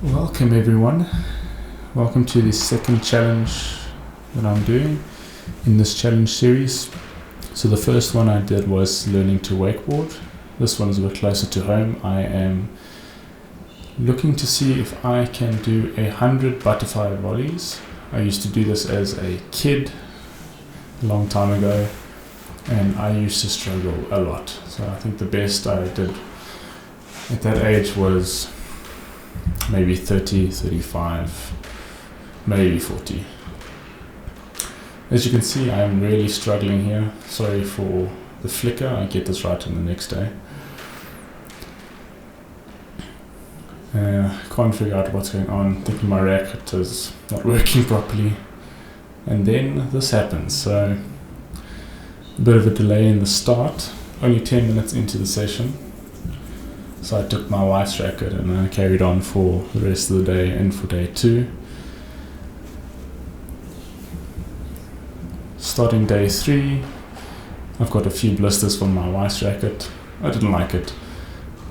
Welcome everyone. Welcome to the second challenge that I'm doing in this challenge series. So the first one I did was learning to wakeboard. This one is a bit closer to home. I am looking to see if I can do 100 butterfly volleys. I used to do this as a kid a long time ago, and I used to struggle a lot. So I think the best I did at that age was maybe 30, 35, maybe 40. As you can see, I'm really struggling here. Sorry for the flicker, I'll get this right on the next day. Can't figure out what's going on, thinking my racket is not working properly. And then this happens, so a bit of a delay in the start, only 10 minutes into the session. So I took my wife's racket and I carried on for the rest of the day and for day 2. Starting day 3, I've got a few blisters from my wife's racket. I didn't like it.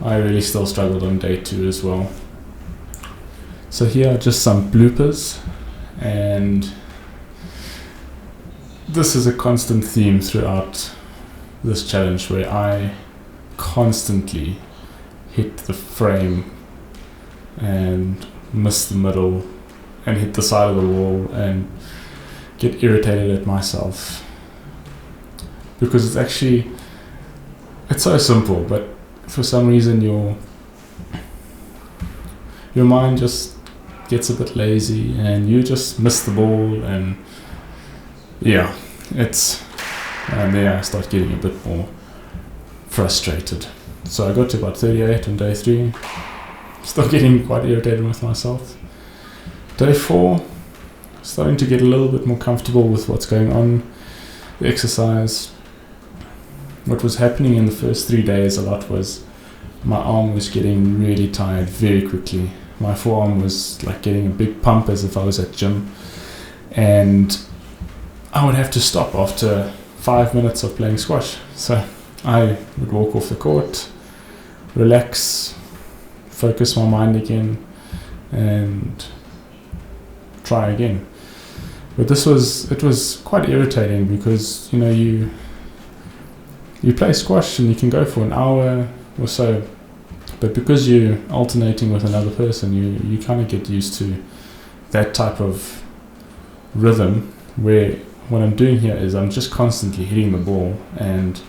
I really still struggled on day 2 as well. So here are just some bloopers, and this is a constant theme throughout this challenge where I constantly hit the frame and miss the middle and hit the side of the wall and get irritated at myself, because it's so simple, but for some reason your mind just gets a bit lazy and you just miss the ball, and there I start getting a bit more frustrated. So I got to about 38 on day 3, still getting quite irritated with myself. Day 4, starting to get a little bit more comfortable with what's going on, the exercise. What was happening in the first 3 days a lot was my arm was getting really tired very quickly. My forearm was like getting a big pump as if I was at gym, and I would have to stop after 5 minutes of playing squash. So I would walk off the court, relax, focus my mind again, and try again. But it was quite irritating because you play squash and you can go for an hour or so, but because you're alternating with another person, you kind of get used to that type of rhythm, where what I'm doing here is I'm just constantly hitting the ball and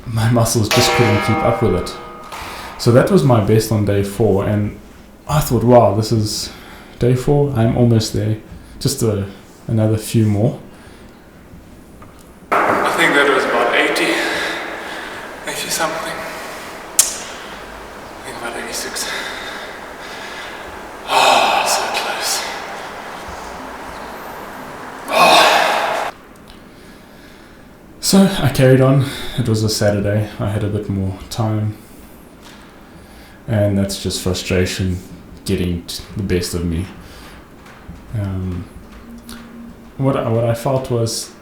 my muscles just couldn't keep up with it. So that was my best on day 4, and I thought, wow, this is day 4, I'm almost there, just another few more. I think that was about 80 something. I think about 86. Oh, so close. Oh. So I carried on. It was a Saturday, I had a bit more time, and that's just frustration getting the best of me. What I felt was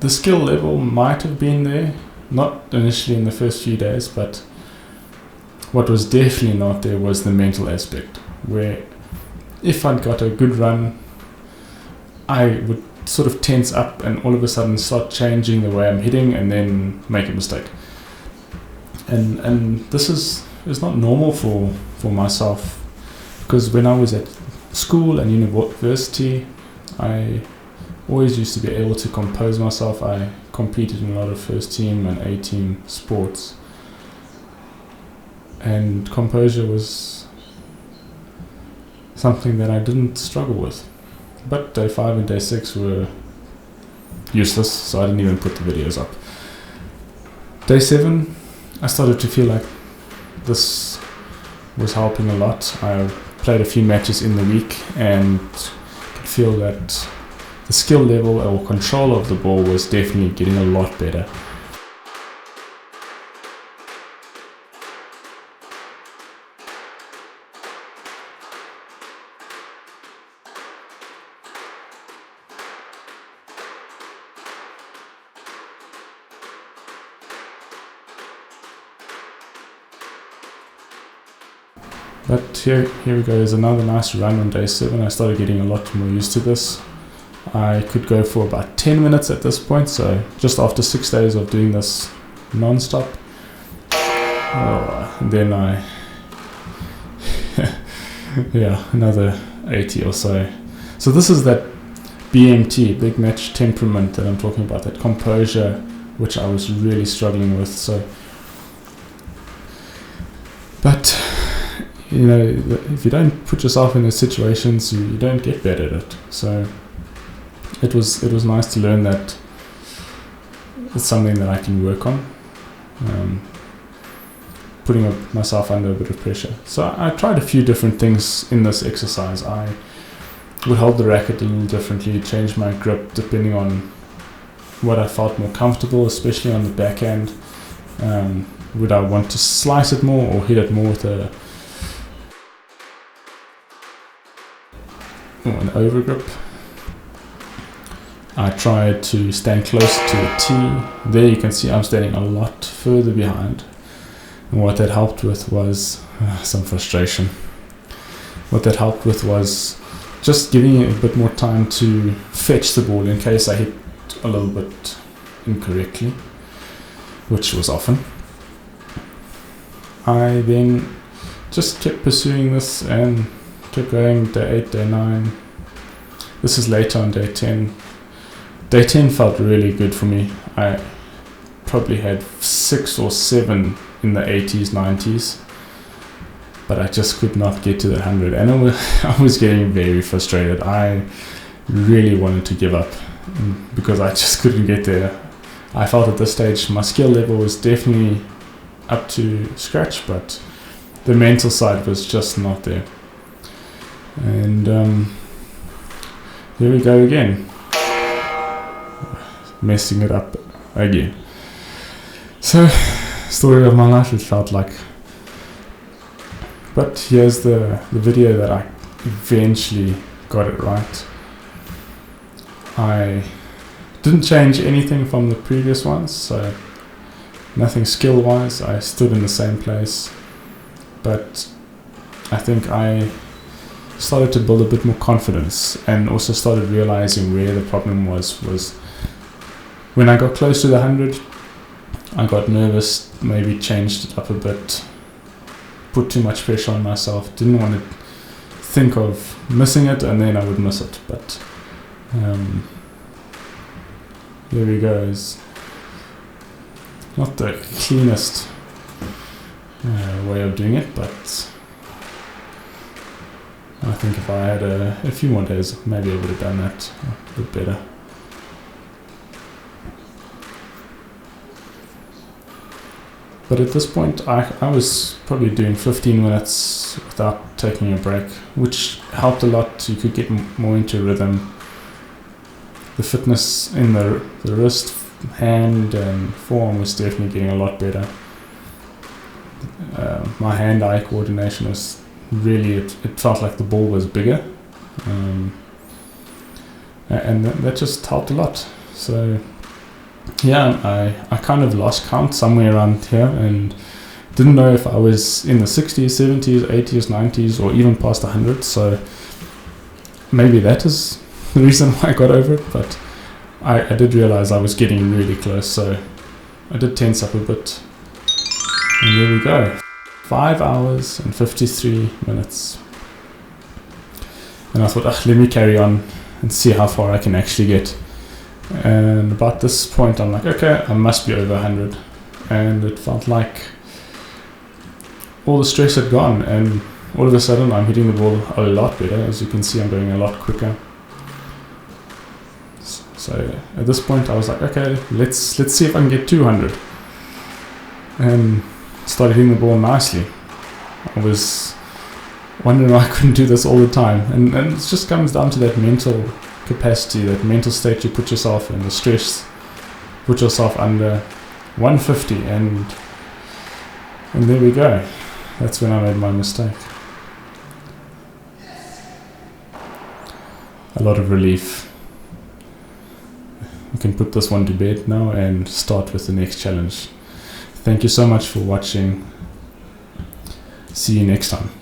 the skill level might have been there, not initially in the first few days, but what was definitely not there was the mental aspect, where if I'd got a good run, I would sort of tense up and all of a sudden start changing the way I'm hitting and then make a mistake. And this is not normal for myself, because when I was at school and university, I always used to be able to compose myself. I competed in a lot of first team and A team sports, and composure was something that I didn't struggle with. But day 5 and day 6 were useless, so I didn't even put the videos up. Day 7, I started to feel like this was helping a lot. I played a few matches in the week and could feel that the skill level or control of the ball was definitely getting a lot better. But here we go. There's another nice run on day 7. I started getting a lot more used to this. I could go for about 10 minutes at this point, so just after 6 days of doing this non-stop. And then yeah, another 80 or so. So this is that BMT, big match temperament, that I'm talking about, that composure, which I was really struggling with. So, but you know, if you don't put yourself in those situations, you don't get better at it. So it was nice to learn that it's something that I can work on, putting myself under a bit of pressure. So I tried a few different things in this exercise. I would hold the racket a little differently, change my grip depending on what I felt more comfortable, especially on the backhand. Would I want to slice it more or hit it more with an overgrip? I tried to stand close to the tee. There you can see I'm standing a lot further behind. And what that helped with was some frustration. What that helped with was just giving it a bit more time to fetch the ball in case I hit a little bit incorrectly, which was often. I then just kept pursuing this and kept going day 8, day 9. This is later on day 10. Day 10 felt really good for me. I probably had 6 or 7 in the 80s, 90s, but I just could not get to the 100, and I was getting very frustrated. I really wanted to give up because I just couldn't get there. I felt at this stage my skill level was definitely up to scratch, but the mental side was just not there. And here we go again, messing it up again. So, story of my life, it felt like. But here's the video that I eventually got it right. I didn't change anything from the previous ones, so nothing skill wise. I stood in the same place, but I think I started to build a bit more confidence, and also started realizing where the problem was when I got close to the 100. I got nervous, maybe changed it up a bit, put too much pressure on myself, didn't want to think of missing it, and then I would miss it. But here we go. It's not the cleanest way of doing it, but I think if I had a few more days, maybe I would have done that a bit better. But at this point, I was probably doing 15 minutes without taking a break, which helped a lot. You could get more into rhythm. The fitness in the wrist, hand and forearm was definitely getting a lot better. My hand-eye coordination was really, it felt like the ball was bigger. And that just helped a lot. So yeah, I kind of lost count somewhere around here and didn't know if I was in the 60s, 70s, 80s, 90s, or even past 100. So maybe that is the reason why I got over it. But I did realize I was getting really close, so I did tense up a bit. And there we go. 5 hours and 53 minutes. And I thought, let me carry on and see how far I can actually get. And about this point, I'm like, okay, I must be over 100. And it felt like all the stress had gone, and all of a sudden I'm hitting the ball a lot better. As you can see, I'm going a lot quicker. So at this point I was like, okay, let's see if I can get 200. And started hitting the ball nicely. I was wondering why I couldn't do this all the time. And it just comes down to that mental capacity, that mental state you put yourself in, the stress, put yourself under 150, and there we go. That's when I made my mistake. A lot of relief. We can put this one to bed now and start with the next challenge. Thank you so much for watching. See you next time.